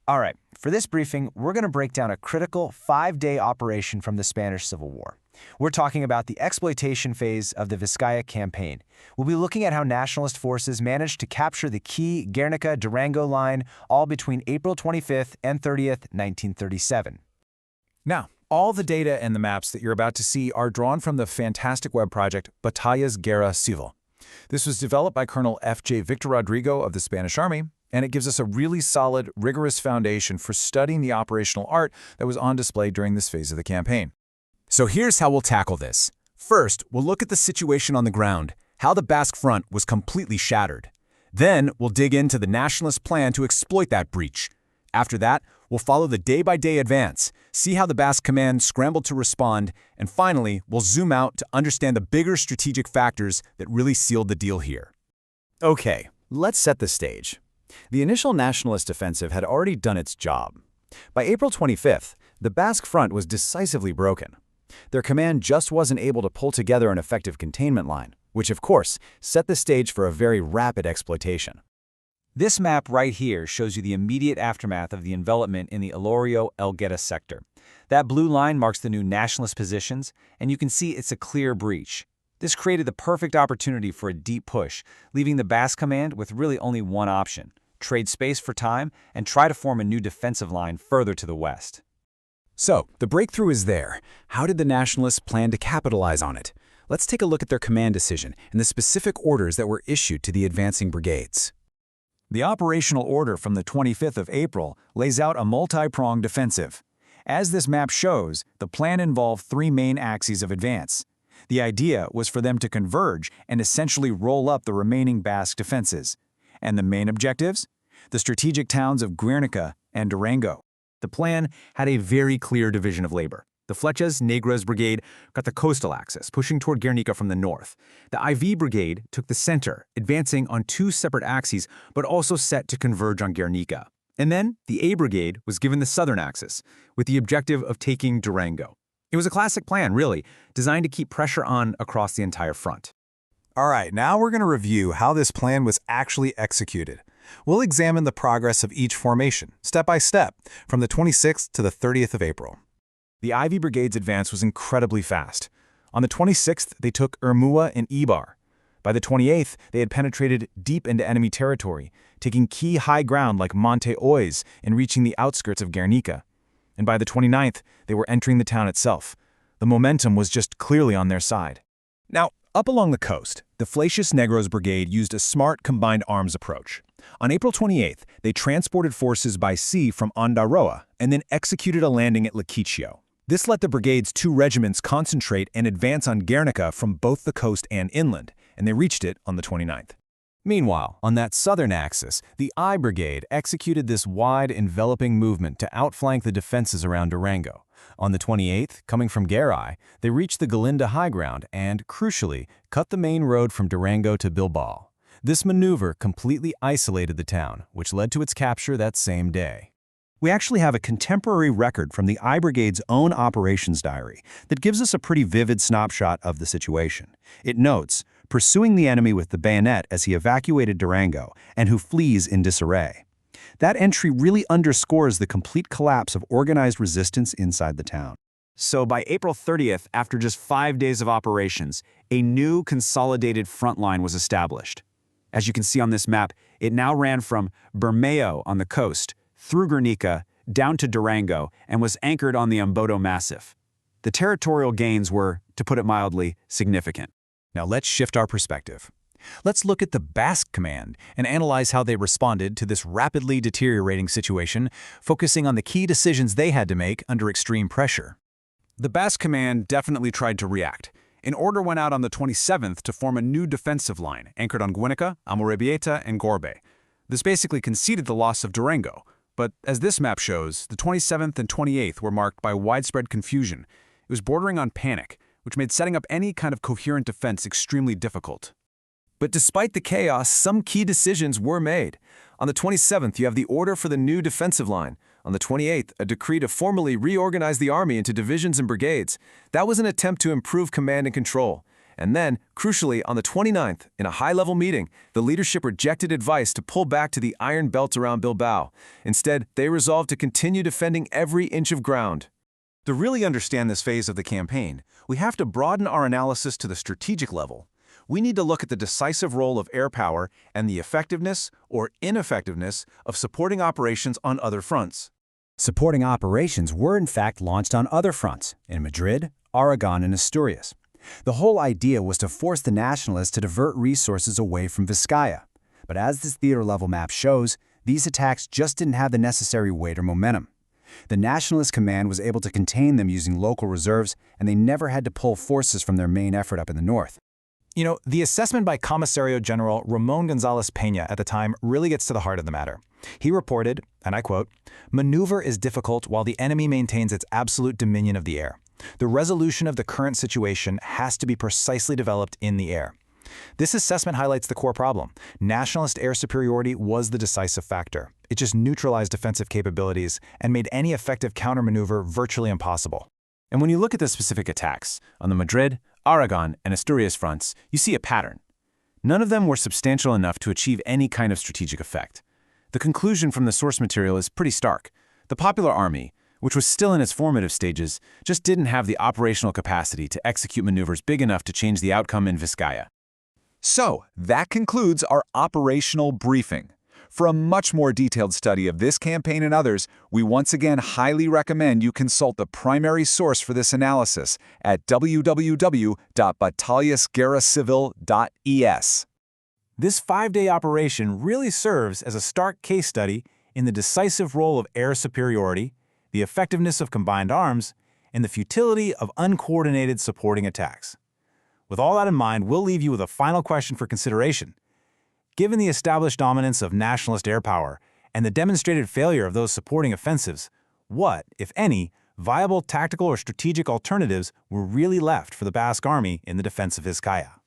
All right, for this briefing, we're going to break down a critical 5-day operation from the Spanish Civil War. We're talking about the exploitation phase of the Vizcaya campaign. We'll be looking at how nationalist forces managed to capture the key Guernica Durango line all between April 25th and 30th, 1937. Now, all the data and the maps that you're about to see are drawn from the fantastic web project Batallas Guerra Civil. This was developed by Colonel F.J. Victor Rodrigo of the Spanish Army, and it gives us a really solid, rigorous foundation for studying the operational art that was on display during this phase of the campaign. So here's how we'll tackle this. First, we'll look at the situation on the ground, how the Basque front was completely shattered. Then, we'll dig into the Nationalist plan to exploit that breach. After that, we'll follow the day-by-day advance, see how the Basque command scrambled to respond, and finally, we'll zoom out to understand the bigger strategic factors that really sealed the deal here. Okay, let's set the stage. The initial Nationalist offensive had already done its job. By April 25th, the Basque front was decisively broken. Their command just wasn't able to pull together an effective containment line, which of course set the stage for a very rapid exploitation. This map right here shows you the immediate aftermath of the envelopment in the Elorrio-Elgueta sector. That blue line marks the new nationalist positions, and you can see it's a clear breach. This created the perfect opportunity for a deep push, leaving the Basque command with really only one option: trade space for time and try to form a new defensive line further to the west. So, the breakthrough is there. How did the Nationalists plan to capitalize on it? Let's take a look at their command decision and the specific orders that were issued to the advancing brigades. The operational order from the 25th of April lays out a multi-pronged offensive. As this map shows, the plan involved 3 main axes of advance. The idea was for them to converge and essentially roll up the remaining Basque defenses. And the main objectives? The strategic towns of Guernica and Durango. The plan had a very clear division of labor. The Flechas Negras Brigade got the coastal axis, pushing toward Guernica from the north. The IV Brigade took the center, advancing on 2 separate axes, but also set to converge on Guernica. And then the A Brigade was given the southern axis, with the objective of taking Durango. It was a classic plan, really, designed to keep pressure on across the entire front. All right, now we're going to review how this plan was actually executed. We'll examine the progress of each formation, step by step, from the 26th to the 30th of April. The IV Brigade's advance was incredibly fast. On the 26th, they took Ermua and Eibar. By the 28th, they had penetrated deep into enemy territory, taking key high ground like Monte Oiz and reaching the outskirts of Guernica. And by the 29th, they were entering the town itself. The momentum was just clearly on their side. Now, up along the coast, the Flechas Negros Brigade used a smart combined arms approach. On April 28th, they transported forces by sea from Ondarroa and then executed a landing at Laquichio. This let the brigade's 2 regiments concentrate and advance on Guernica from both the coast and inland, and they reached it on the 29th. Meanwhile, on that southern axis, the I Brigade executed this wide, enveloping movement to outflank the defenses around Durango. On the 28th, coming from Guernica, they reached the Galinda high ground and, crucially, cut the main road from Durango to Bilbao. This maneuver completely isolated the town, which led to its capture that same day. We actually have a contemporary record from the I Brigade's own operations diary that gives us a pretty vivid snapshot of the situation. It notes, pursuing the enemy with the bayonet as he evacuated Durango and who flees in disarray. That entry really underscores the complete collapse of organized resistance inside the town. So by April 30th, after just 5 days of operations, a new consolidated front line was established. As you can see on this map, it now ran from Bermeo on the coast, through Guernica, down to Durango, and was anchored on the Amboto Massif. The territorial gains were, to put it mildly, significant. Now let's shift our perspective. Let's look at the Basque command and analyze how they responded to this rapidly deteriorating situation, focusing on the key decisions they had to make under extreme pressure. The Basque command definitely tried to react. An order went out on the 27th to form a new defensive line, anchored on Guernica, Amorebieta, and Gorbe. This basically conceded the loss of Durango, but as this map shows, the 27th and 28th were marked by widespread confusion. It was bordering on panic, which made setting up any kind of coherent defense extremely difficult. But despite the chaos, some key decisions were made. On the 27th, you have the order for the new defensive line. On the 28th, a decree to formally reorganize the army into divisions and brigades. That was an attempt to improve command and control. And then, crucially, on the 29th, in a high-level meeting, the leadership rejected advice to pull back to the iron belt around Bilbao. Instead, they resolved to continue defending every inch of ground. To really understand this phase of the campaign, we have to broaden our analysis to the strategic level. We need to look at the decisive role of air power and the effectiveness or ineffectiveness of supporting operations on other fronts. Supporting operations were in fact launched on other fronts, in Madrid, Aragon, and Asturias. The whole idea was to force the Nationalists to divert resources away from Vizcaya. But as this theater-level map shows, these attacks just didn't have the necessary weight or momentum. The Nationalist command was able to contain them using local reserves, and they never had to pull forces from their main effort up in the north. You know, the assessment by Comisario General Ramon González Peña at the time really gets to the heart of the matter. He reported, and I quote, "Maneuver is difficult while the enemy maintains its absolute dominion of the air. The resolution of the current situation has to be precisely developed in the air." This assessment highlights the core problem. Nationalist air superiority was the decisive factor. It just neutralized defensive capabilities and made any effective countermaneuver virtually impossible. And when you look at the specific attacks on the Madrid, Aragon, and Asturias fronts, you see a pattern. None of them were substantial enough to achieve any kind of strategic effect. The conclusion from the source material is pretty stark. The Popular Army, which was still in its formative stages, just didn't have the operational capacity to execute maneuvers big enough to change the outcome in Vizcaya. So, that concludes our operational briefing. For a much more detailed study of this campaign and others, we once again highly recommend you consult the primary source for this analysis at www.batallasguerracivil.es. This 5-day operation really serves as a stark case study in the decisive role of air superiority, the effectiveness of combined arms, and the futility of uncoordinated supporting attacks. With all that in mind, we'll leave you with a final question for consideration. Given the established dominance of nationalist air power and the demonstrated failure of those supporting offensives, what, if any, viable tactical or strategic alternatives were really left for the Basque Army in the defense of Vizcaya?